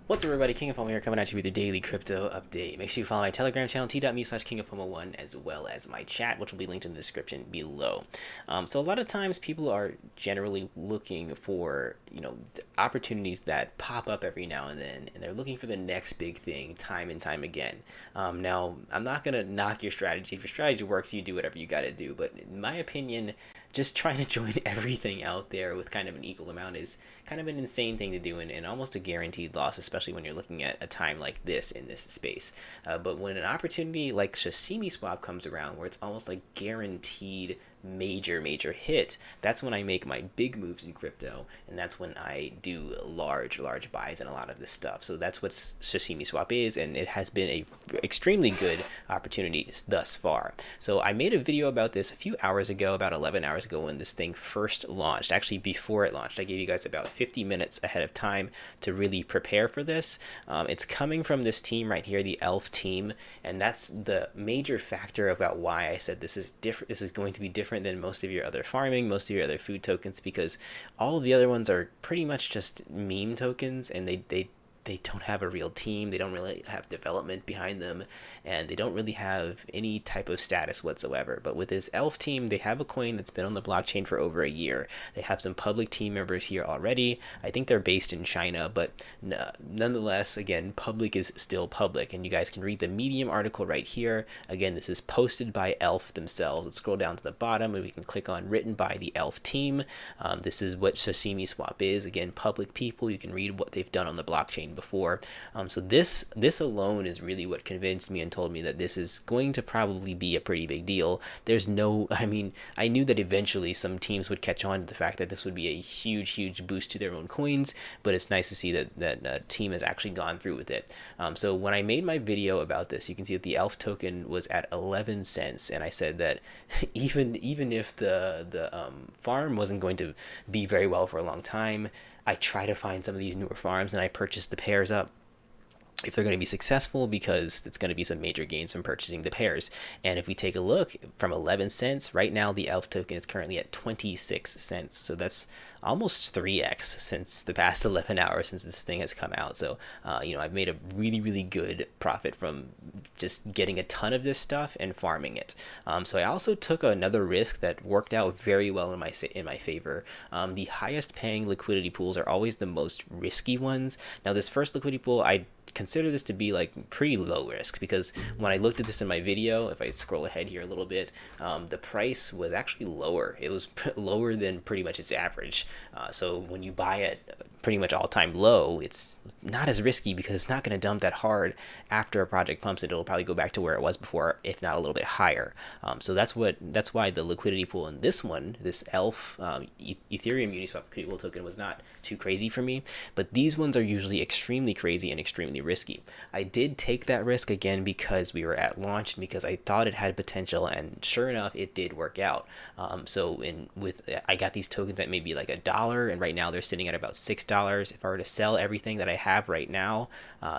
What's up, everybody? King of Homo here, coming at you with your daily crypto update. Make sure you follow my Telegram channel, t.me/KingofHomo1, as well as my chat, which will be linked in the description below. So a lot of times people are generally looking for, opportunities that pop up every now and then, and they're looking for the next big thing time and time again. Now, I'm not going to knock your strategy. If your strategy works, you do whatever you got to do. But in my opinion, just trying to join everything out there with kind of an equal amount is kind of an insane thing to do, and almost a guaranteed loss, especially when you're looking at a time like this in this space. But when an opportunity like Sashimi comes around, where it's almost like guaranteed major hit, that's when I make my big moves in crypto, and that's when I do large buys in a lot of this stuff. So that's what Sashimi Swap is, and it has been a extremely good opportunity thus far. So I made a video about this a few hours ago, about 11 hours ago, when this thing first launched. Actually, before it launched, I gave you guys about 50 minutes ahead of time to really prepare for this. It's coming from this team right here, the ELF team, and that's the major factor about why I said this is different. This is going to be different than most of your other farming, most of your other food tokens, because all of the other ones are pretty much just meme tokens, and they don't have a real team, they don't really have development behind them, and they don't really have any type of status whatsoever. But with this ELF team, they have a coin that's been on the blockchain for over a year. They have some public team members here already. I think they're based in China, but nonetheless, again, public is still public, and you guys can read the Medium article right here. Again, this is posted by ELF themselves. Let's scroll down to the bottom, and we can click on written by the ELF team. This is what Sashimi Swap is. Again, public people. You can read what they've done on the blockchain before. So this alone is really what convinced me and told me that this is going to probably be a pretty big deal. There's no, I mean, I knew that eventually some teams would catch on to the fact that this would be a huge boost to their own coins, but it's nice to see that a team has actually gone through with it. So when I made my video about this, you can see that the ELF token was at 11 cents, and I said that even if the farm wasn't going to be very well for a long time, I try to find some of these newer farms, and I purchase the pairs up if they're going to be successful, because it's going to be some major gains from purchasing the pairs. And if we take a look from 11 cents, right now the ELF token is currently at 26 cents. So that's almost 3x since the past 11 hours since this thing has come out. So, I've made a really good profit from just getting a ton of this stuff and farming it. So I also took another risk that worked out very well in my favor. The highest paying liquidity pools are always the most risky ones. Now, this first liquidity pool, I consider this to be like pretty low risk, because when I looked at this in my video, if I scroll ahead here a little bit, the price was actually lower. It was lower than pretty much its average. So when you buy it pretty much all-time low, it's not as risky, because it's not going to dump that hard after a project pumps it. It'll probably go back to where it was before, if not a little bit higher. So that's why the liquidity pool in this one, this ELF Ethereum Uniswap pool token, was not too crazy for me. But these ones are usually extremely crazy and extremely risky. I did take that risk again because we were at launch, and because I thought it had potential, and sure enough, it did work out. I got these tokens at maybe like $1, and right now they're sitting at about $6. If I were to sell everything that I have right now,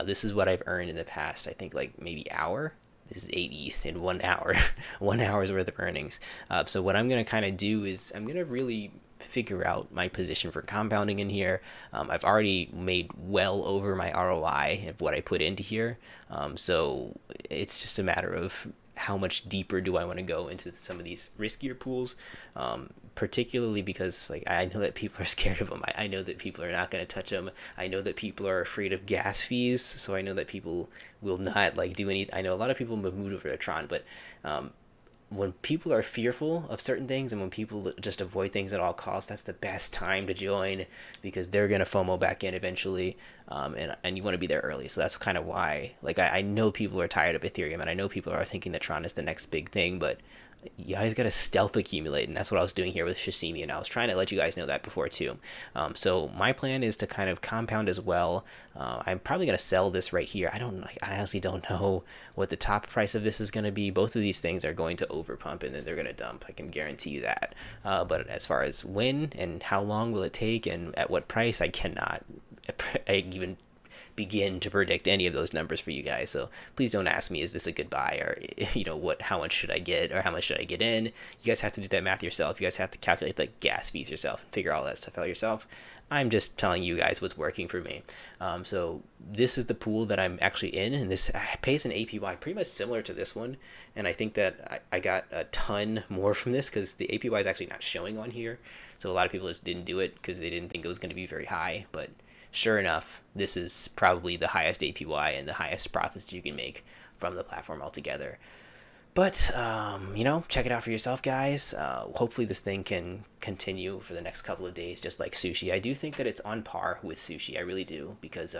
this is what I've earned in the past, I think, like maybe hour. This is 8 ETH in 1 hour, 1 hour's worth of earnings. So what I'm going to kind of do is I'm going to really figure out my position for compounding in here. I've already made well over my ROI of what I put into here. So it's just a matter of how much deeper do I want to go into some of these riskier pools, particularly because I know that people are scared of them. I know that people are not going to touch them. I know that people are afraid of gas fees, so I know that people will not do any. I know a lot of people have moved over to Tron, but when people are fearful of certain things, and when people just avoid things at all costs, that's the best time to join, because they're going to FOMO back in eventually, and you want to be there early. So that's kind of why, I know people are tired of Ethereum, and I know people are thinking that Tron is the next big thing, but you guys got to stealth accumulate, and that's what I was doing here with Sashimi, and I was trying to let you guys know that before too. So my plan is to kind of compound as well. I'm probably going to sell this right here. I honestly don't know what the top price of this is going to be. Both of these things are going to overpump, and then they're going to dump. I can guarantee you that. But as far as when and how long will it take and at what price, I cannot even begin to predict any of those numbers for you guys. So please don't ask me, is this a good buy, or how much should I get, or how much should I get in? You guys have to do that math yourself. You guys have to calculate the gas fees yourself and figure all that stuff out yourself. I'm just telling you guys what's working for me. So this is the pool that I'm actually in, and this pays an APY pretty much similar to this one. And I think that I got a ton more from this because the APY is actually not showing on here. So a lot of people just didn't do it because they didn't think it was going to be very high. But sure enough, this is probably the highest APY and the highest profits you can make from the platform altogether. But, check it out for yourself, guys. Hopefully this thing can continue for the next couple of days, just like Sushi. I do think that it's on par with Sushi. I really do, because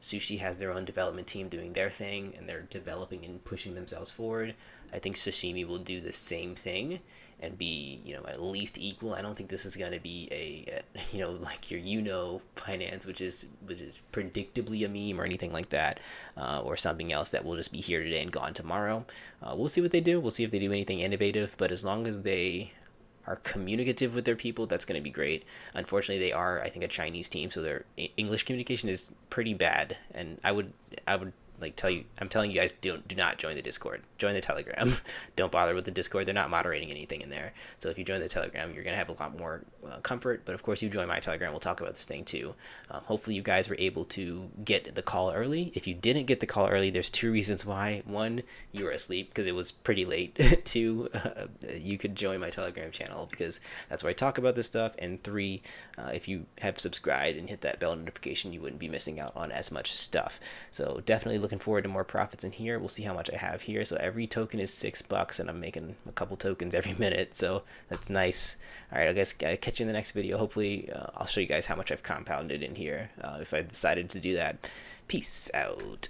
Sushi has their own development team doing their thing, and they're developing and pushing themselves forward. I think Sashimi will do the same thing and be, at least equal. I don't think this is going to be like your finance, which is predictably a meme or anything like that, or something else that will just be here today and gone tomorrow. We'll see what they do. We'll see if they do anything innovative, but as long as they are communicative with their people, that's going to be great. Unfortunately, they are, I think, a Chinese team, so their English communication is pretty bad, and I would I'm telling you guys, do not join the Discord. Join the Telegram. Don't bother with the Discord. They're not moderating anything in there. So if you join the Telegram, you're going to have a lot more comfort. But of course, you join my Telegram. We'll talk about this thing too. Hopefully you guys were able to get the call early. If you didn't get the call early, there's two reasons why. One, you were asleep because it was pretty late. Two, you could join my Telegram channel because that's where I talk about this stuff. And three, if you have subscribed and hit that bell notification, you wouldn't be missing out on as much stuff. So definitely looking forward to more profits in here. We'll see how much I have here. So every token is $6, and I'm making a couple tokens every minute, so that's nice. All right, I guess I'll catch you in the next video. Hopefully I'll show you guys how much I've compounded in here if I decided to do that. Peace out.